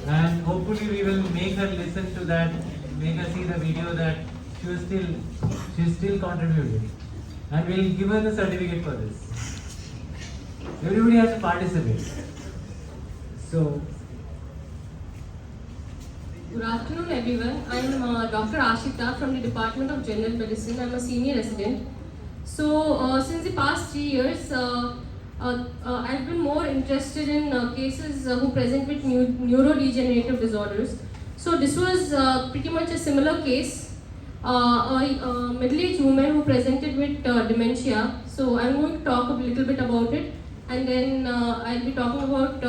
and hopefully we will make her listen to that, make her see the video that she still contributed, and we'll give her the certificate for this. Everybody has to participate. So, good afternoon, everyone. I am Dr. Aashitha from the Department of General Medicine. I am a senior resident. So, since the past 3 years, I've been more interested in cases who present with neurodegenerative disorders. So, this was pretty much a similar case, a middle-aged woman who presented with dementia. So, I'm going to talk a little bit about it, and then I'll be talking about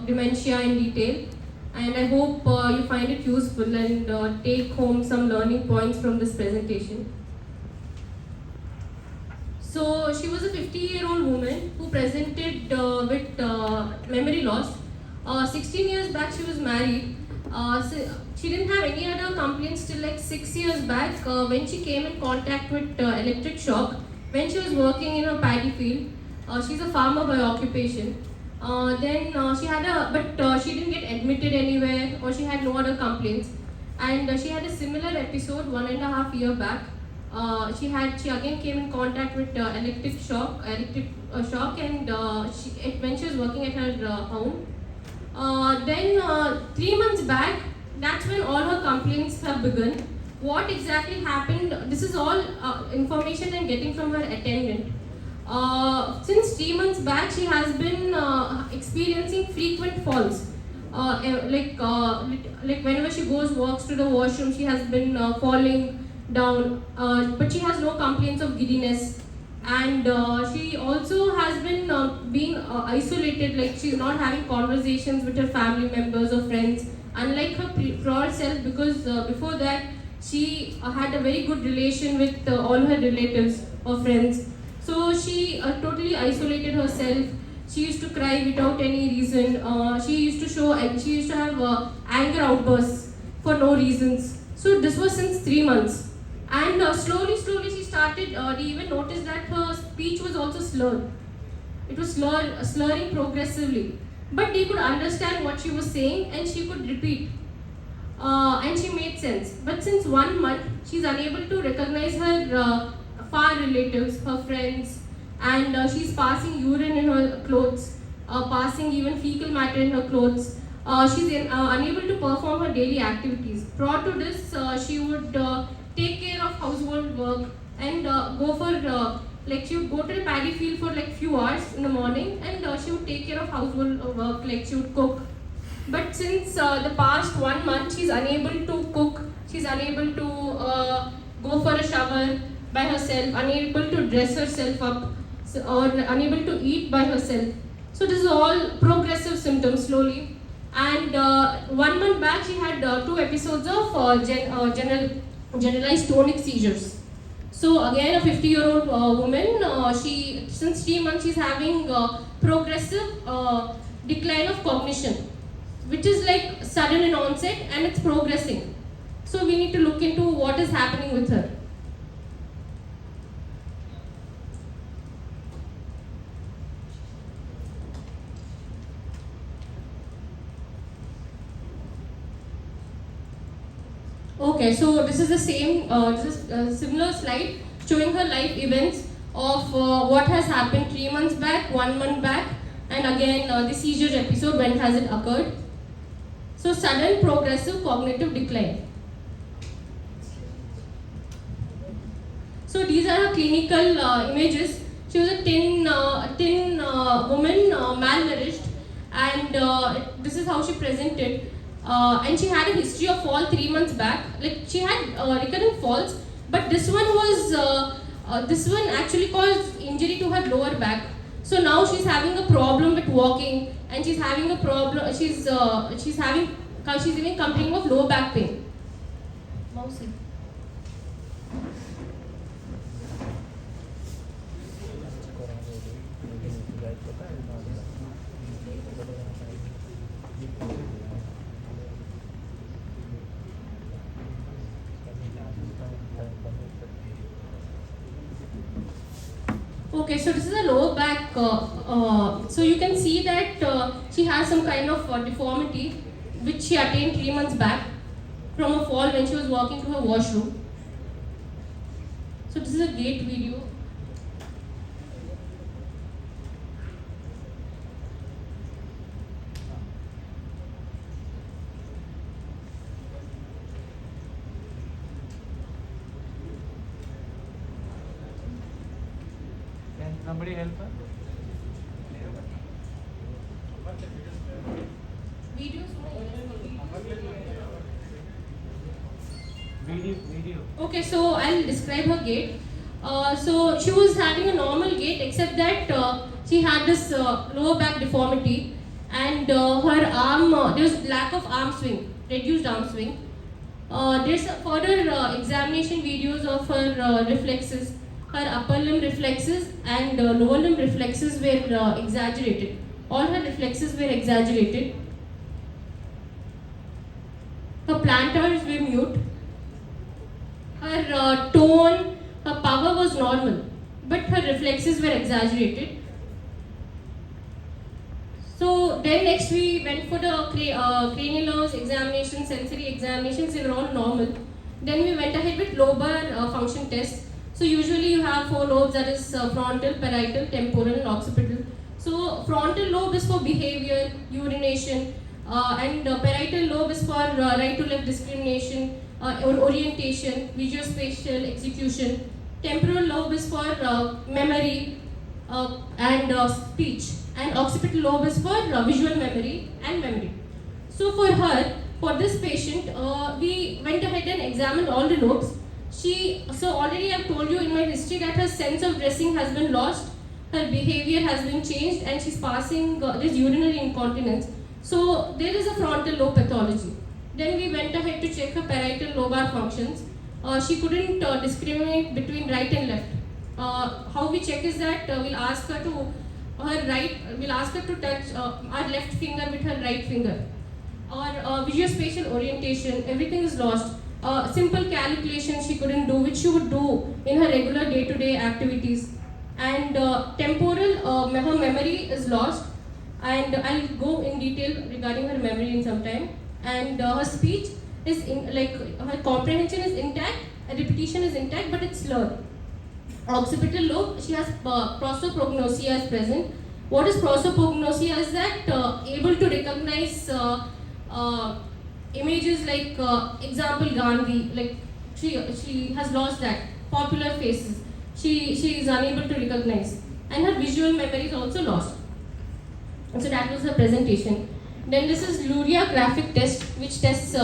dementia in detail. And I hope you find it useful and take home some learning points from this presentation. So she was a 50-year-old woman who presented with memory loss. 16 years back she was married. So she didn't have any other complaints till like 6 years back when she came in contact with electric shock when she was working in a paddy field. She's a farmer by occupation. Then she had but she didn't get admitted anywhere, or she had no other complaints. And she had a similar episode 1.5 years back. She again came in contact with electric shock, and when she was working at her home. Then 3 months back, that's when all her complaints have begun. What exactly happened? This is all information I'm getting from her attendant. Since 3 months back, she has been experiencing frequent falls. Like whenever she walks to the washroom, she has been falling down. But she has no complaints of giddiness, and she also has been being isolated. Like she's not having conversations with her family members or friends, unlike her prior self. Because before that, she had a very good relation with all her relatives or friends. So she totally isolated herself. She used to cry without any reason. She used to have anger outbursts for no reasons. So this was since 3 months. And slowly she started, they even noticed that her speech was also slurred. It was slurring progressively. But they could understand what she was saying, and she could repeat. And she made sense. But since 1 month, she's unable to recognize her far relatives, her friends, and she's passing urine in her clothes, passing even fecal matter in her clothes. She's unable to perform her daily activities. Prior to this, she would take care of household work and go for like she would go to the paddy field for like few hours in the morning, and she would take care of household work, like she would cook. But since the past 1 month, she's unable to cook, she's unable to go for a shower by herself, unable to dress herself up, or unable to eat by herself. So this is all progressive symptoms slowly. And 1 month back, she had 2 episodes of generalized tonic seizures. So again, a 50-year-old woman, since 3 months she's having progressive decline of cognition, which is like sudden in onset and it's progressing. So we need to look into what is happening with her. Okay, so this is the same, this is a similar slide showing her life events of what has happened 3 months back, 1 month back, and again the seizure episode, when has it occurred. So sudden progressive cognitive decline. So these are her clinical images. She was a thin woman, malnourished, and this is how she presented. And she had a history of fall 3 months back. Like she had recurrent falls, but this one actually caused injury to her lower back. So now she's having a problem with walking, and she's having a problem. She's even complaining of low back pain. Mousy. Okay, so this is a lower back. So you can see that she has some kind of deformity. which she attained 3 months back from a fall when she was walking to her washroom. So this is a gait video. Can somebody help her? Video. Okay, so I'll describe her gait. So she was having a normal gait, except that she had this lower back deformity, and her arm, there's lack of arm swing, reduced arm swing. There's further examination videos of her reflexes. Her upper limb reflexes and lower limb reflexes were exaggerated. All her reflexes were exaggerated. Her plantars were mute. Her tone, her power was normal, but her reflexes were exaggerated. So then next we went for the cranial nerves examination, sensory examinations, they were all normal. Then we went ahead with lobar function test. So usually you have 4 lobes, that is frontal, parietal, temporal and occipital. So frontal lobe is for behavior, urination, and parietal lobe is for right to left discrimination, orientation, visuospatial execution. Temporal lobe is for memory and speech, and occipital lobe is for visual memory and memory. So for her, for this patient, we went ahead and examined all the lobes. So already I've told you in my history that her sense of dressing has been lost, her behavior has been changed, and she's passing this urinary incontinence. So there is a frontal lobe pathology. Then we went ahead to check her parietal lobar functions. She couldn't discriminate between right and left. How we check is that we'll ask her to touch our left finger with her right finger. Or visuospatial orientation, everything is lost. Simple calculations she couldn't do, which she would do in her regular day-to-day activities. And temporal, her memory is lost. And I'll go in detail regarding her memory in some time. And her speech is her comprehension is intact, repetition is intact, but it's slurred. Occipital lobe, she has prosopagnosia is present. What is prosopagnosia is that able to recognize images like example Gandhi, like she has lost that. Popular faces, she is unable to recognize. And her visual memory is also lost. And so that was her presentation. Then this is Luria graphic test, which tests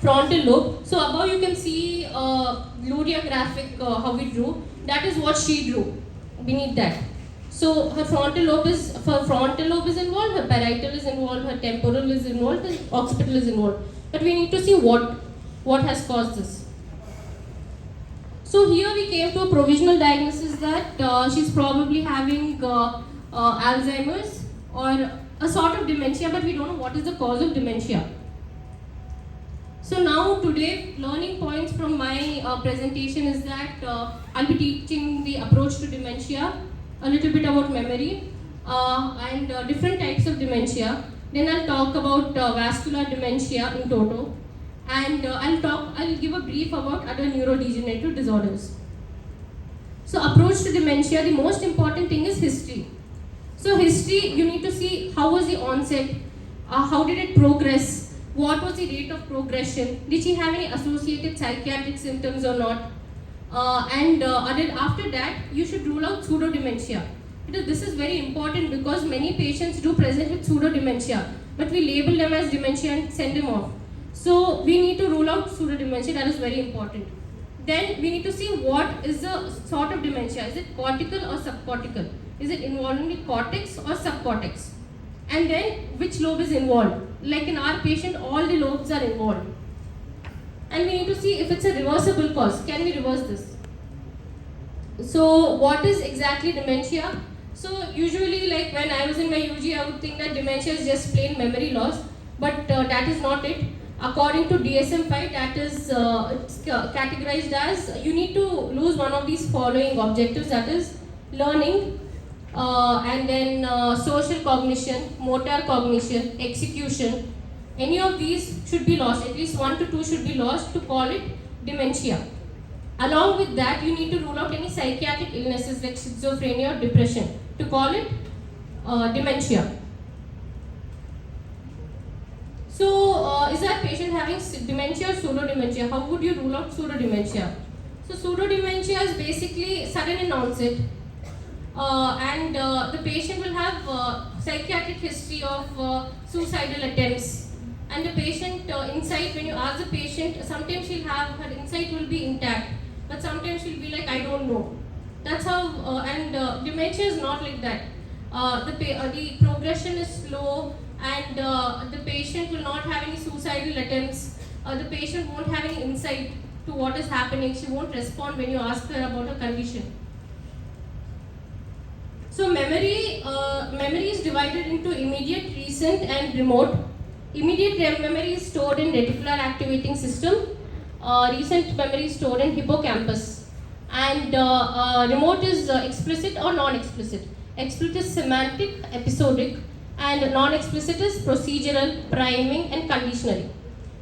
frontal lobe. So above you can see Luria graphic, how we drew. That is what she drew beneath that. So her frontal lobe is involved, her parietal is involved, her temporal is involved, and occipital is involved. But we need to see what has caused this. So here we came to a provisional diagnosis that she's probably having Alzheimer's or a sort of dementia, but we don't know what is the cause of dementia. So now today, learning points from my presentation is that I'll be teaching the approach to dementia, a little bit about memory, and different types of dementia. Then I'll talk about vascular dementia in toto, and I'll give a brief about other neurodegenerative disorders. So approach to dementia, the most important thing is history. So history, you need to see how was the onset, how did it progress, what was the rate of progression, did she have any associated psychiatric symptoms or not, and after that you should rule out pseudo-dementia. Because this is very important because many patients do present with pseudo-dementia, but we label them as dementia and send them off. So we need to rule out pseudo-dementia, that is very important. Then we need to see what is the sort of dementia, is it cortical or subcortical? Is it involving the cortex or subcortex? And then which lobe is involved? Like in our patient, all the lobes are involved. And we need to see if it's a reversible cause. Can we reverse this? So what is exactly dementia? So usually like when I was in my UG, I would think that dementia is just plain memory loss, but that is not it. According to DSM-5, that is it's categorized as you need to lose one of these following objectives, that is learning, and then social cognition, motor cognition, execution, Any of these should be lost, at least 1 to 2 should be lost to call it dementia. Along with that, you need to rule out any psychiatric illnesses like schizophrenia or depression to call it dementia. So, is that patient having dementia or pseudo-dementia? How would you rule out pseudo-dementia? So, pseudo-dementia is basically sudden in onset, and the patient will have psychiatric history of suicidal attempts. And the patient insight, when you ask the patient, sometimes she'll have, her insight will be intact, but sometimes she'll be like, I don't know. That's how, dementia is not like that. The progression is slow, and the patient will not have any suicidal attempts. The patient won't have any insight to what is happening. She won't respond when you ask her about her condition. So memory is divided into immediate, recent, and remote. Immediate memory is stored in reticular activating system. Recent memory is stored in hippocampus. And remote is explicit or non-explicit. Explicit is semantic, episodic, and non-explicit is procedural, priming, and conditionary.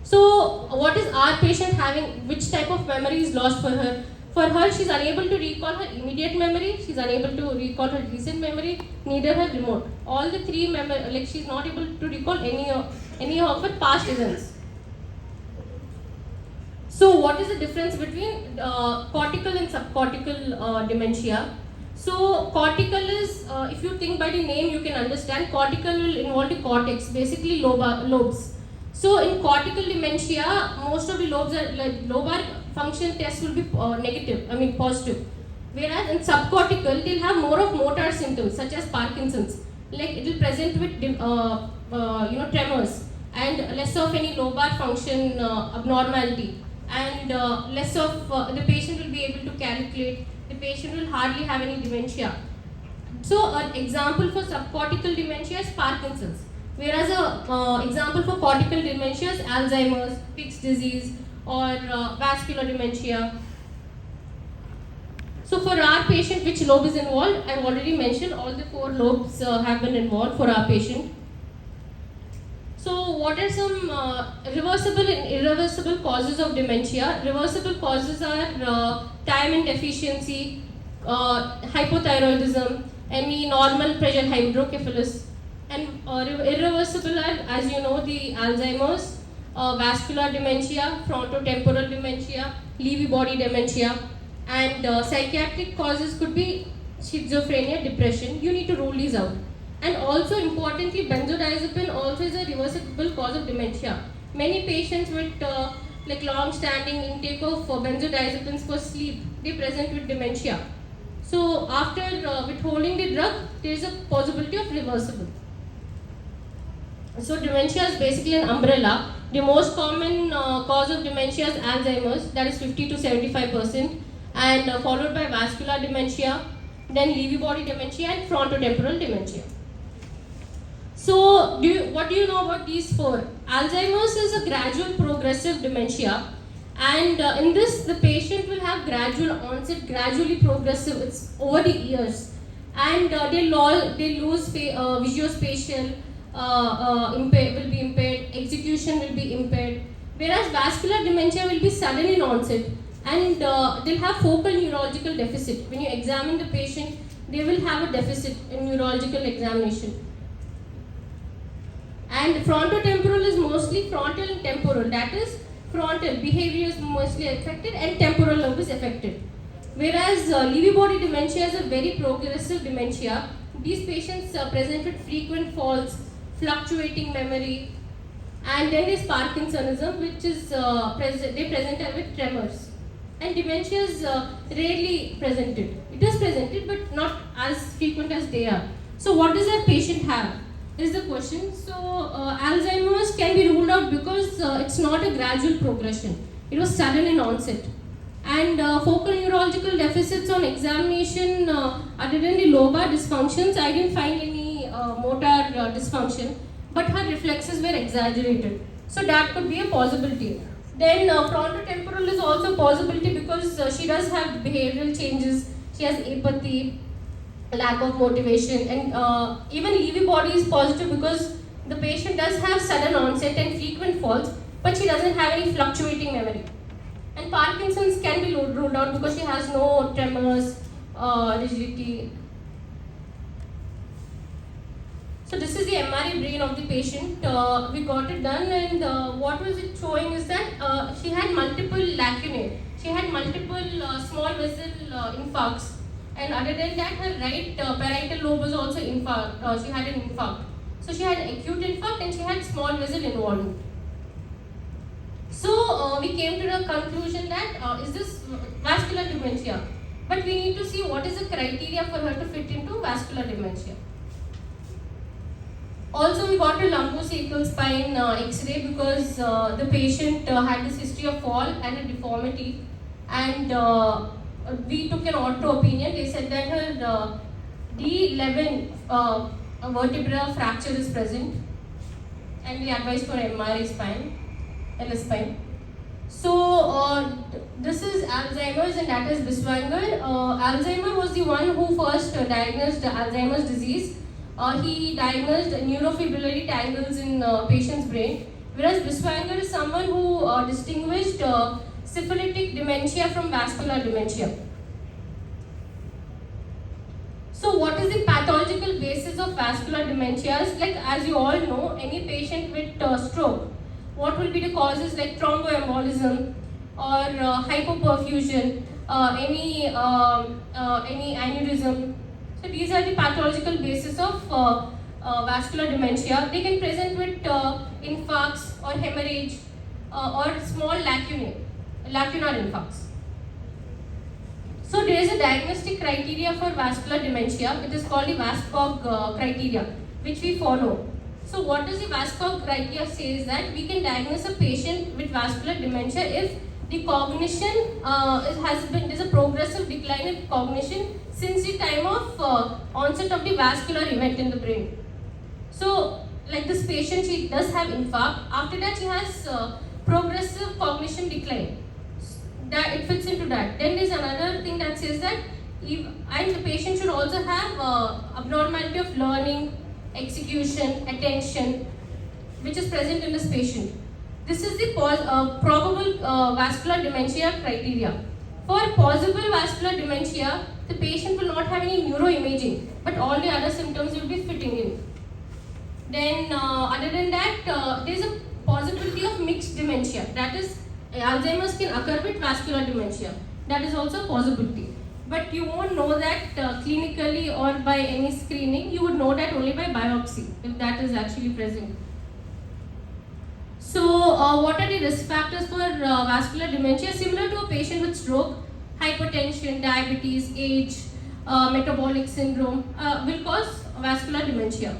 So, what is our patient having? Which type of memory is lost for her? For her, she's unable to recall her immediate memory. She's unable to recall her recent memory. Neither her remote. All the three memory, like she's not able to recall any of her past events. So, what is the difference between cortical and subcortical dementia? So, cortical is, if you think by the name, you can understand. Cortical will involve the cortex, basically lobes. So, in cortical dementia, most of the lobes are like lobar function tests will be positive. Whereas in subcortical, they'll have more of motor symptoms such as Parkinson's. Like it will present with tremors and less of any lobar function abnormality, and less of the patient will be able to calculate. The patient will hardly have any dementia. So, an example for subcortical dementia is Parkinson's, whereas an example for cortical dementia is Alzheimer's, Pick's disease, or vascular dementia. So, for our patient, which lobe is involved? I've already mentioned all the 4 lobes have been involved for our patient. So, what are some reversible and irreversible causes of dementia? Reversible causes are thiamine deficiency, hypothyroidism, any normal pressure hydrocephalus, and irreversible are, as you know, the Alzheimer's, vascular dementia, frontotemporal dementia, Lewy body dementia, and psychiatric causes could be schizophrenia, depression. You need to rule these out. And also importantly, benzodiazepine also is a reversible cause of dementia. Many patients with long-standing intake of benzodiazepines for sleep, they present with dementia. So after withholding the drug, there is a possibility of reversible. So dementia is basically an umbrella. The most common cause of dementia is Alzheimer's, that is 50 to 75%, and followed by vascular dementia, then Lewy body dementia, and frontotemporal dementia. So, what do you know about these 4? Alzheimer's is a gradual progressive dementia, and in this the patient will have gradual onset, gradually progressive, it's over the years, and they lose visuospatial, will be impaired, execution will be impaired, whereas vascular dementia will be sudden in onset, and they'll have focal neurological deficit. When you examine the patient, they will have a deficit in neurological examination. And frontotemporal is mostly frontal and temporal, that is frontal behavior is mostly affected and temporal lobe is affected. Whereas Lewy body dementia is a very progressive dementia. These patients present with frequent falls, fluctuating memory, and then there's Parkinsonism, which is they present with tremors. And dementia is rarely presented. It is presented, but not as frequent as they are. So, what does a patient have? Is the question. So, Alzheimer's can be ruled out because it's not a gradual progression. It was sudden in onset. And focal neurological deficits on examination, other than the lobar dysfunctions, I didn't find any motor dysfunction, but her reflexes were exaggerated. So, that could be a possibility. Then frontotemporal is also a possibility because she does have behavioral changes. She has apathy, lack of motivation, and even Lewy body is positive because The patient does have sudden onset and frequent falls, but she doesn't have any fluctuating memory. And Parkinson's can be ruled out because she has no tremors, rigidity. So this is the MRI brain of the patient. We got it done, and what was it showing is that she had multiple lacunae. She had multiple small vessel infarcts, and other than that, her right parietal lobe was also infarct. She had an infarct. So she had an acute infarct and she had small vessel involvement. So we came to the conclusion that is this vascular dementia? But we need to see what is the criteria for her to fit into vascular dementia. Also, we got a lumbosacral spine X-ray because the patient had this history of fall and a deformity, and we took an ortho opinion. They said that her D11 vertebral fracture is present, and we advised for MRI spine, LS spine. So this is Alzheimer's and that is Binswanger. Alzheimer was the one who first diagnosed Alzheimer's disease. He diagnosed neurofibrillary tangles in patient's brain, whereas Binswanger is someone who distinguished syphilitic dementia from vascular dementia. So what is the pathological basis of vascular dementias? Like, as you all know, any patient with stroke, what will be the causes like thromboembolism or hypoperfusion, any aneurysm. So these are the pathological basis of vascular dementia. They can present with infarcts or hemorrhage or small lacunar infarcts. So there is a diagnostic criteria for vascular dementia. It is called the VASCOG criteria, which we follow. So what does the VASCOG criteria say is that we can diagnose a patient with vascular dementia if the cognition there's a progressive decline in cognition since the time of onset of the vascular event in the brain. So like this patient, she does have infarct. After that, she has progressive cognition decline. That it fits into that. Then there's another thing that says that and the patient should also have abnormality of learning, execution, attention, which is present in this patient. This is the probable vascular dementia criteria. For possible vascular dementia, the patient will not have any neuroimaging, but all the other symptoms will be fitting in. Then other than that, there is a possibility of mixed dementia. That is, Alzheimer's can occur with vascular dementia. That is also a possibility. But you won't know that clinically or by any screening. You would know that only by biopsy, if that is actually present. So what are the risk factors for vascular dementia? Similar to a patient with stroke, hypertension, diabetes, age, metabolic syndrome will cause vascular dementia.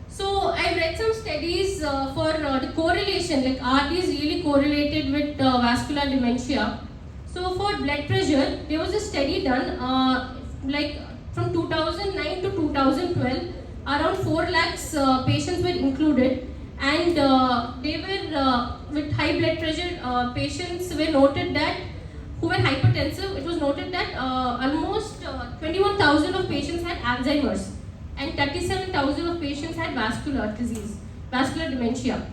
So I've read some studies for the correlation, like are these really correlated with vascular dementia? So for blood pressure, there was a study done like from 2009 to 2012, around 4 lakhs patients were included, and they were with high blood pressure patients were noted that who were hypertensive. It was noted that almost 21,000 of patients had Alzheimer's and 37,000 of patients had vascular disease, vascular dementia,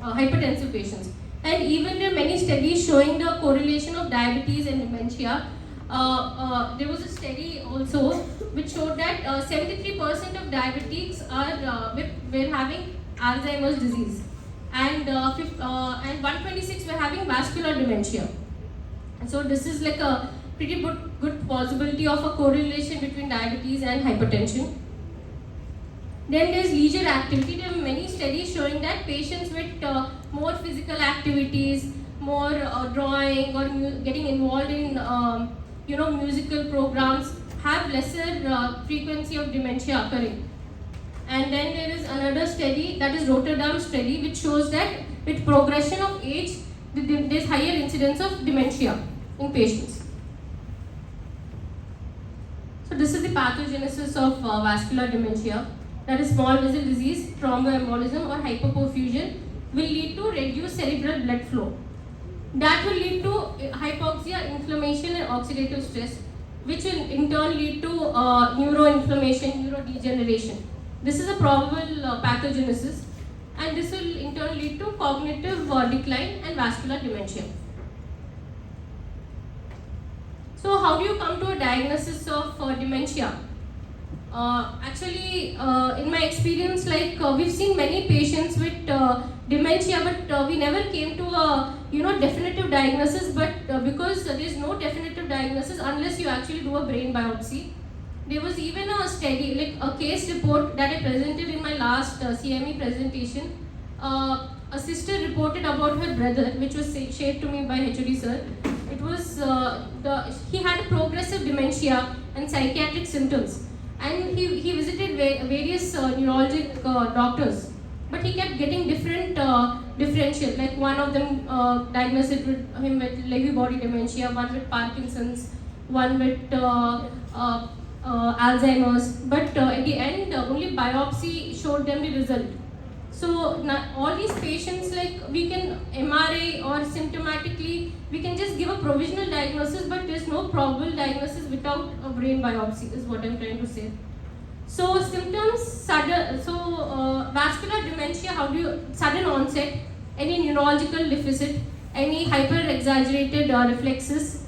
hypertensive patients. And even there are many studies showing the correlation of diabetes and dementia. There was a study also which showed that 73% of diabetics were having Alzheimer's disease, and 126 were having vascular dementia. So this is like a pretty good possibility of a correlation between diabetes and hypertension. Then there's leisure activity. There are many studies showing that patients with more physical activities, more drawing or getting involved in musical programs have lesser frequency of dementia occurring. And then there is another study, that is Rotterdam study, which shows that with progression of age, there's higher incidence of dementia in patients. So this is the pathogenesis of vascular dementia. That is small vessel disease, thromboembolism or hypoperfusion will lead to reduced cerebral blood flow. That will lead to hypoxia, inflammation and oxidative stress, which will in turn lead to neuroinflammation, neurodegeneration. This is a probable pathogenesis, and this will in turn lead to cognitive decline and vascular dementia. So how do you come to a diagnosis of dementia? Actually, in my experience, we've seen many patients with dementia, but we never came to a definitive diagnosis. But because there is no definitive diagnosis unless you actually do a brain biopsy. There was even a study, like a case report that I presented in my last CME presentation. A sister reported about her brother, which was shared to me by HOD sir. It was he had progressive dementia and psychiatric symptoms, and he visited various neurologic doctors, but he kept getting different differential. Like one of them diagnosed him with Lewy body dementia, one with Parkinson's, one with Alzheimer's, but at the end only biopsy showed them the result. So all these patients, like we can MRI or symptomatically we can just give a provisional diagnosis, but there's no probable diagnosis without a brain biopsy is what I'm trying to say. So symptoms, vascular dementia, sudden onset, any neurological deficit, any hyper exaggerated reflexes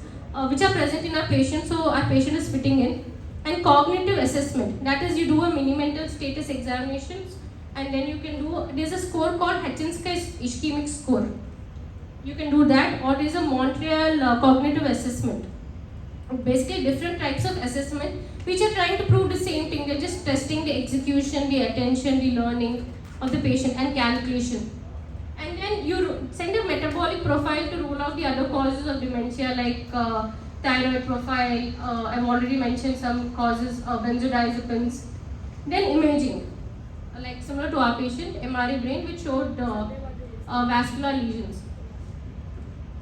which are present in our patient, so our patient is fitting in. And cognitive assessment, that is you do a mini mental status examinations, and then you can do, there's a score called Hutchinski's ischemic score. You can do that, or there's a Montreal cognitive assessment. Basically different types of assessment which are trying to prove the same thing. They're just testing the execution, the attention, the learning of the patient, and calculation. And then you send a metabolic profile to rule out the other causes of dementia, like thyroid profile, I've already mentioned some causes, benzodiazepines. Then imaging, like similar to our patient, MRI brain, which showed vascular lesions.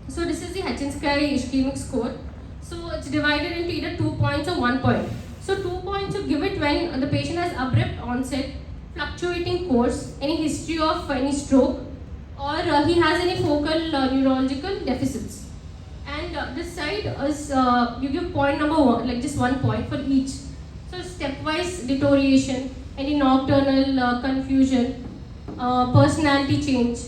So this is the Hutchinski ischemic score. So it's divided into either 2 points or 1 point. So 2 points you give it when the patient has abrupt onset, fluctuating course, any history of any stroke, or he has any focal neurological deficits. And this side is you give point number 1, like just 1 point for each. So stepwise deterioration, any nocturnal confusion, personality change.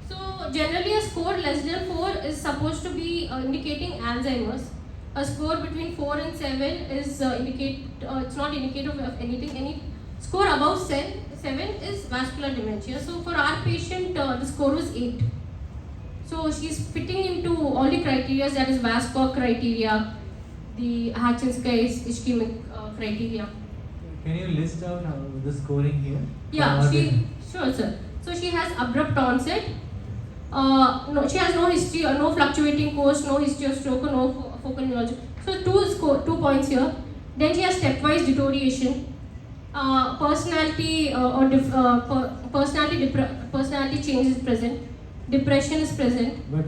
So generally a score less than 4 is supposed to be indicating Alzheimer's. A score between 4 and 7 is it's not indicative of anything. Any score above 7 is vascular dementia. So for our patient, the score was 8. So she's fitting into all the criteria, that is VASCO criteria, the Hutchinski's ischemic criteria. Can you list out the scoring here? Yeah, sure sir. So she has abrupt onset. No, she has no history, no fluctuating course, no history of stroke, or no focal neurology. So 2 points here. Then she has stepwise deterioration, personality personality change is present, depression is present. But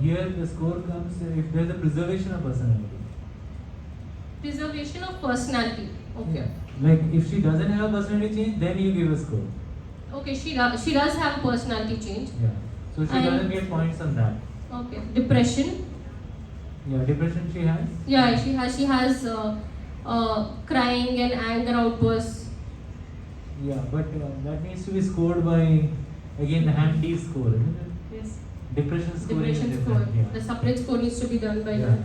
here the score comes if there is a preservation of personality. Preservation of personality. Okay. Yeah. Like if she doesn't have a personality change, then you give a score. Okay, she does have personality change. Yeah. So she doesn't get points on that. Okay. Depression. Yeah, depression she has. Yeah, she has crying and anger outbursts. Yeah, but that needs to be scored by again the handy score, isn't it? Yes. Depression scoring is Depression score. different. Yeah. The separate score needs to be done by Yeah. her.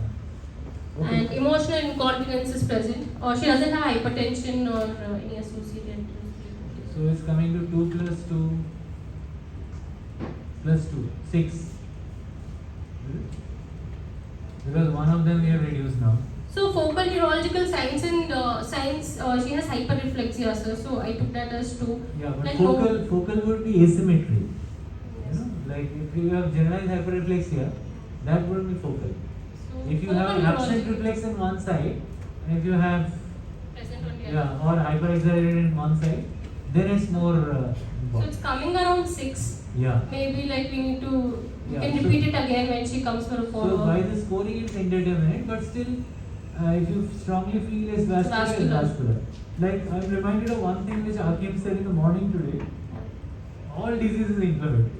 Okay. And emotional incontinence is present, or she doesn't have hypertension or any associated. So it's coming to 2 plus 2 plus 2, 6. Because one of them we have reduced now. So focal neurological signs and she has hyperreflexia, sir. So I took that as 2. Yeah, but like focal would be asymmetry. Yes. You know, like if you have generalized hyperreflexia, that would be focal. So If you focal have absent neurological reflex on one side, and if you have present on the other. yeah or hyperexaggerated in one side, then it's more. So it's coming around 6. Yeah. Maybe like we need to Yeah, can so- repeat it again when she comes for a So follow-up. by the scoring it's indeterminate, but still, if you strongly feel it's vascular, it's Vascular. vascular. Like I'm reminded of one thing which Hakim said in the morning today. All disease is inflammatory.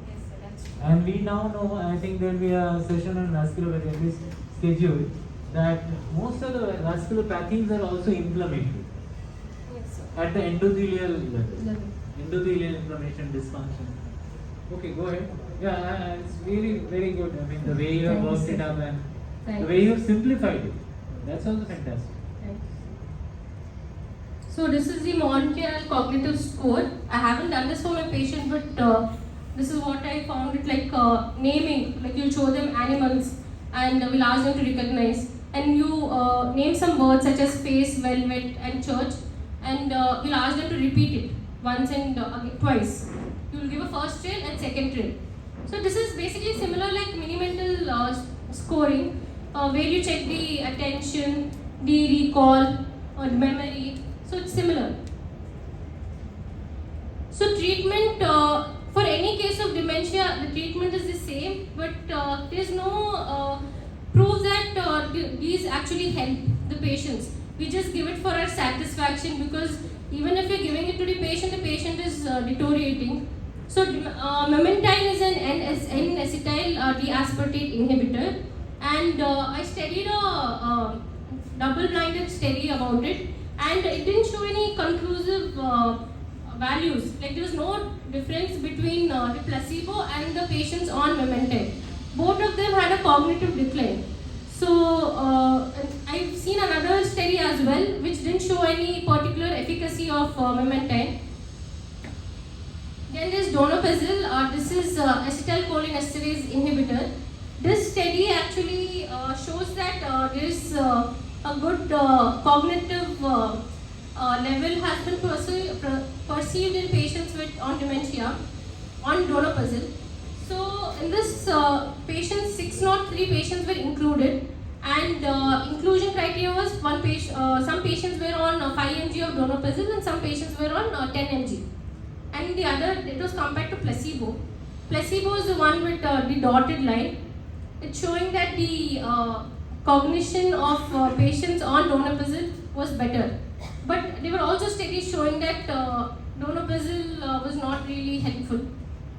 Yes, sir, that's true. And we now know, I think there will be a session on vasculopathy, at least scheduled, that most of the vasculopathies are also inflammatory. Yes, sir. at the endothelial level. Endothelial inflammation dysfunction. Okay, go ahead. Yeah, it's really very good. I mean, the way you have worked it up and the way you have simplified it. That's also fantastic. So this is the Montreal cognitive score. I haven't done this for my patient, but this is what I found it like naming. Like you'll show them animals and we'll ask them to recognize. And you name some words such as face, velvet, and church, and we'll ask them to repeat it once and twice. You'll give a first trail and second trail. So this is basically similar like mini mental scoring, where you check the attention, the recall, or memory. So it's similar. So treatment for any case of dementia, the treatment is the same, but there is no proof that these actually help the patients. We just give it for our satisfaction because even if you're giving it to the patient is deteriorating. So memantine is an N-acetyl deaspartate inhibitor, and I studied a double-blinded study about it, and it didn't show any conclusive values. Like there was no difference between the placebo and the patients on memantine. Both of them had a cognitive decline. So I've seen another study as well which didn't show any particular efficacy of memantine. Then there's donepezil. This is acetylcholinesterase inhibitor. This study actually shows that there is a good cognitive level has been perceived in patients on dementia on donepezil. So in this patients, 603 patients were included, and inclusion criteria was some patients were on 5 mg of donepezil and some patients were on 10 mg. And the other, it was compared to placebo. Placebo is the one with the dotted line. It's showing that the cognition of patients on donepezil was better. But there were also studies showing that donepezil was not really helpful.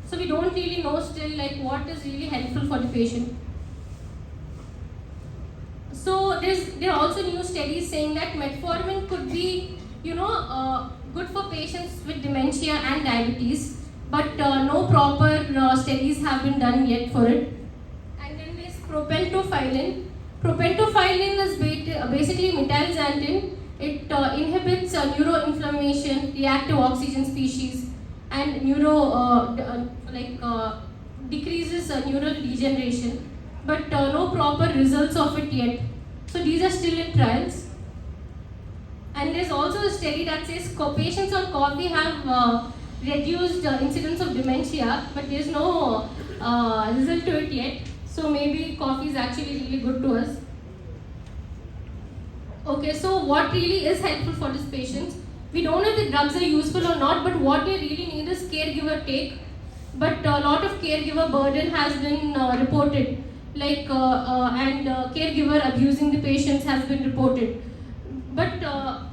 So we don't really know still like what is really helpful for the patient. So there are also new studies saying that metformin could be, good for patients with dementia and diabetes, but no proper studies have been done yet for it. And then there's propentophyllin. Propentophyllin is basically metylxanthine. It inhibits neuroinflammation, reactive oxygen species, and decreases neurodegeneration, but no proper results of it yet. So these are still in trials. And there's also a study that says patients on coffee have reduced incidence of dementia, but there's no result to it yet. So maybe coffee is actually really good to us. Okay, so what really is helpful for these patients? We don't know if the drugs are useful or not, but what they really need is caregiver take. But a lot of caregiver burden has been reported, and caregiver abusing the patients has been reported. But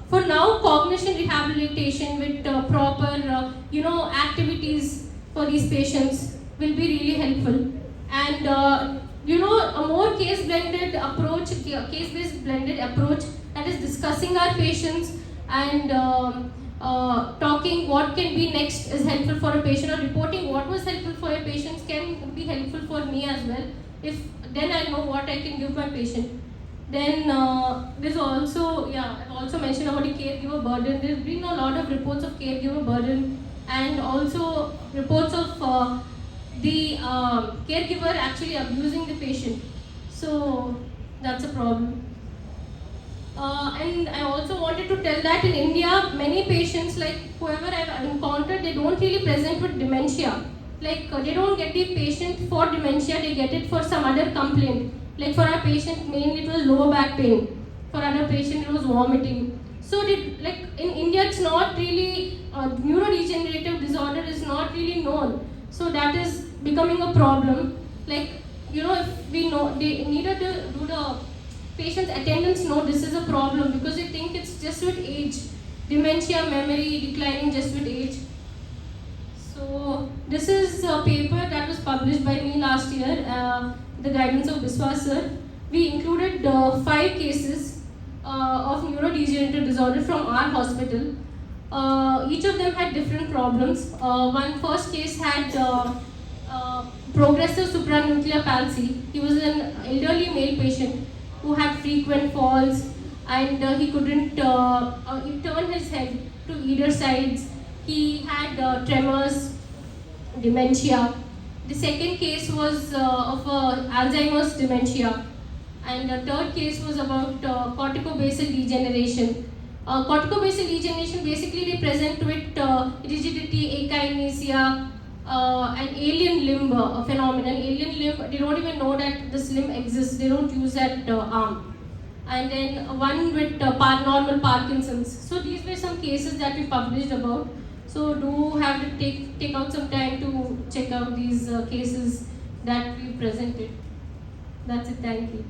for now, cognition rehabilitation with proper, activities for these patients will be really helpful. And a more case-blended approach, case-based blended approach that is discussing our patients and talking what can be next is helpful for a patient, or reporting what was helpful for a patient can be helpful for me as well. If then I know what I can give my patient. Then there's also, I've also mentioned about the caregiver burden. There's been a lot of reports of caregiver burden and also reports of the caregiver actually abusing the patient. So that's a problem. And I also wanted to tell that in India, many patients, like whoever I've encountered, they don't really present with dementia. Like they don't get the patient for dementia, they get it for some other complaint. Like for our patient, mainly it was lower back pain. For other patient, it was vomiting. So in India, it's not really, neurodegenerative disorder is not really known. So that is becoming a problem. If we know, they needed to do the patient's attendants know this is a problem because they think it's just with age. Dementia, memory declining just with age. So this is a paper that was published by me last year, the guidance of Biswas sir. We included 5 cases of neurodegenerative disorder from our hospital. Each of them had different problems. One first case had progressive supranuclear palsy. He was an elderly male patient who had frequent falls, and he couldn't he turn his head to either sides. He had tremors, dementia. The second case was of Alzheimer's dementia, and the third case was about corticobasal degeneration. Corticobasal degeneration basically they present with rigidity, akinesia, an alien limb phenomenon. Alien limb, they don't even know that this limb exists. They don't use that arm. And then one with normal Parkinson's. So these were some cases that we published about. So do have to take out some time to check out these cases that we presented. That's it. Thank you.